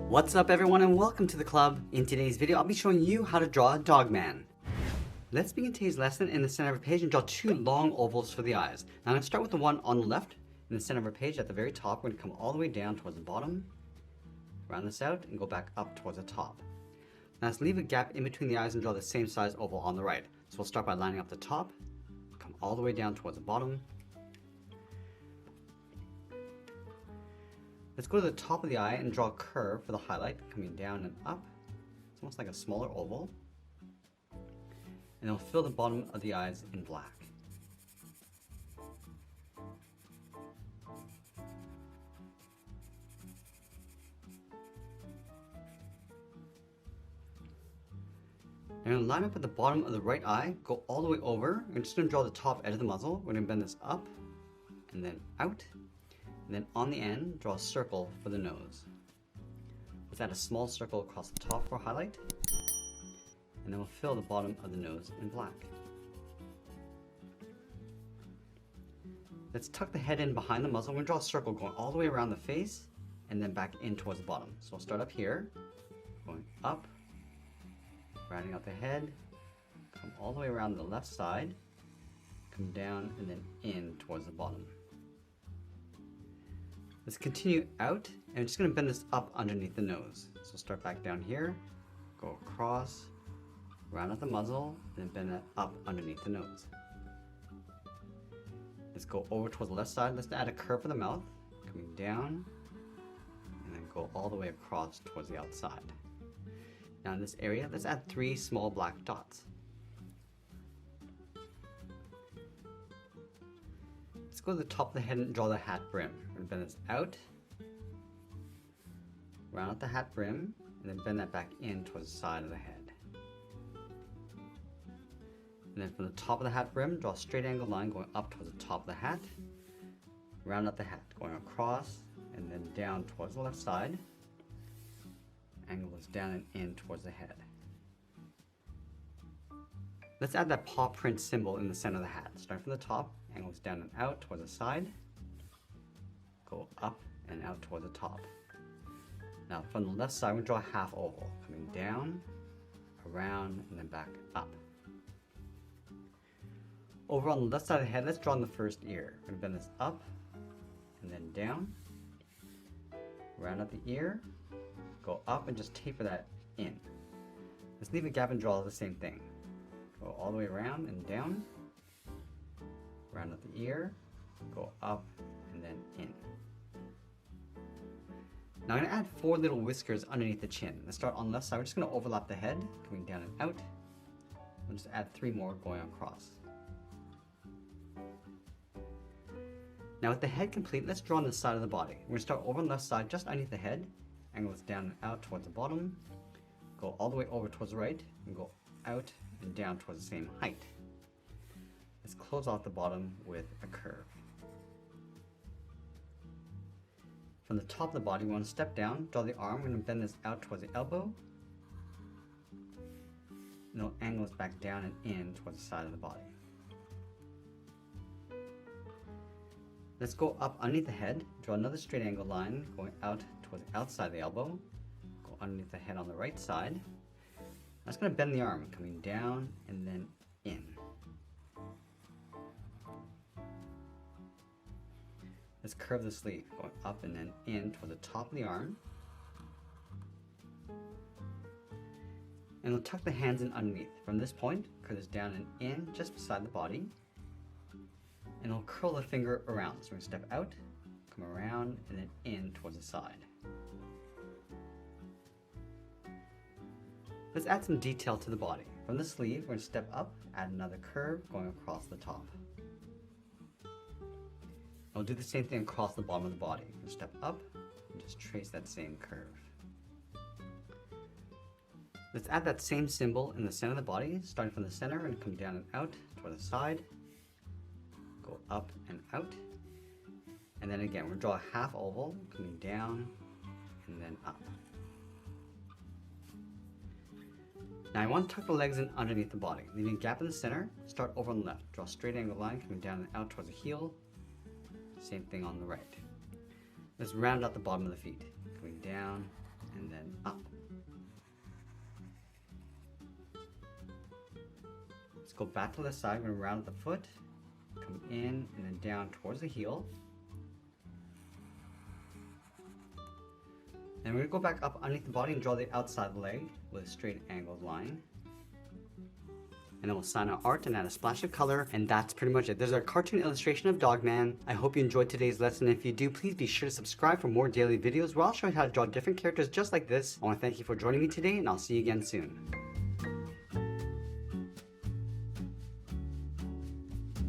What's up everyone and welcome to the club. In today's video I'll be showing you how to draw a dog man. Let's begin today's lesson in the center of a page and draw two long ovals for the eyes. Now I'm going to start with the one on the left in the center of our page at the very top. We're going to come all the way down towards the bottom, round this out and go back up towards the top. Now let's leave a gap in between the eyes and draw the same size oval on the right. So we'll start by lining up the top, come all the way down towards the bottom. Let's go to the top of the eye and draw a curve for the highlight, coming down and up. It's almost like a smaller oval. And it'll fill the bottom of the eyes in black. And I'm going to line up at the bottom of the right eye, go all the way over. I'm just going to draw the top edge of the muzzle. We're going to bend this up and then out. And then on the end, draw a circle for the nose. Let's add a small circle across the top for highlight. And then we'll fill the bottom of the nose in black. Let's tuck the head in behind the muzzle. We're going to draw a circle going all the way around the face and then back in towards the bottom. So we'll start up here, going up, rounding out the head, come all the way around the left side, come down and then in towards the bottom. Let's continue out, and I'm just going to bend this up underneath the nose. So start back down here, go across, round out the muzzle, and then bend that up underneath the nose. Let's go over towards the left side. Let's add a curve for the mouth, coming down, and then go all the way across towards the outside. Now in this area, let's add 3 small black dots. Let's go to the top of the head and draw the hat brim. We're going to bend this out, round out the hat brim, and then bend that back in towards the side of the head. And then from the top of the hat brim, draw a straight angle line going up towards the top of the hat, round out the hat, going across and then down towards the left side, angle this down and in towards the head. Let's add that paw print symbol in the center of the hat. Start from the top, angles down and out towards the side, go up and out towards the top. Now from the left side, we're going to draw a half oval, coming down, around, and then back up. Over on the left side of the head, let's draw in the first ear. We're going to bend this up and then down, round out the ear, go up and just taper that in. Let's leave a gap and draw the same thing. Go all the way around and down, round out the ear, go up and then in. Now I'm going to add 4 little whiskers underneath the chin. Let's start on the left side. We're just going to overlap the head, coming down and out. We'll just add 3 more going across. Now with the head complete, let's draw on the side of the body. We're going to start over on the left side, just underneath the head, angle this down and out towards the bottom, go all the way over towards the right, and go out and down towards the same height. Let's close off the bottom with a curve. From the top of the body, we want to step down, draw the arm. We're going to bend this out towards the elbow. And we'll angle this back down and in towards the side of the body. Let's go up underneath the head, draw another straight angle line going out towards the outside of the elbow. Go underneath the head on the right side. I'm just going to bend the arm, coming down and then in. Let's curve the sleeve, going up and then in toward the top of the arm. And we'll tuck the hands in underneath. From this point, curve this down and in just beside the body. And we'll curl the finger around. So we're going to step out, come around, and then in towards the side. Let's add some detail to the body. From the sleeve, we're going to step up, add another curve going across the top. And we'll do the same thing across the bottom of the body. We're going to step up and just trace that same curve. Let's add that same symbol in the center of the body, starting from the center and come down and out toward the side. Go up and out. And then again, we're going to draw a half oval, coming down and then up. Now I want to tuck the legs in underneath the body, leaving a gap in the center. Start over on the left. Draw a straight angle line coming down and out towards the heel. Same thing on the right. Let's round out the bottom of the feet, going down and then go back to the side. We're going to round the foot, come in and then down towards the heel. And we're going to go back up underneath the body and draw the outside leg with a straight angled line. And then we'll sign our art and add a splash of color, and that's pretty much it. There's our cartoon illustration of Dogman. I hope you enjoyed today's lesson. If you do, please be sure to subscribe for more daily videos where I'll show you how to draw different characters just like this. I want to thank you for joining me today, and I'll see you again soon.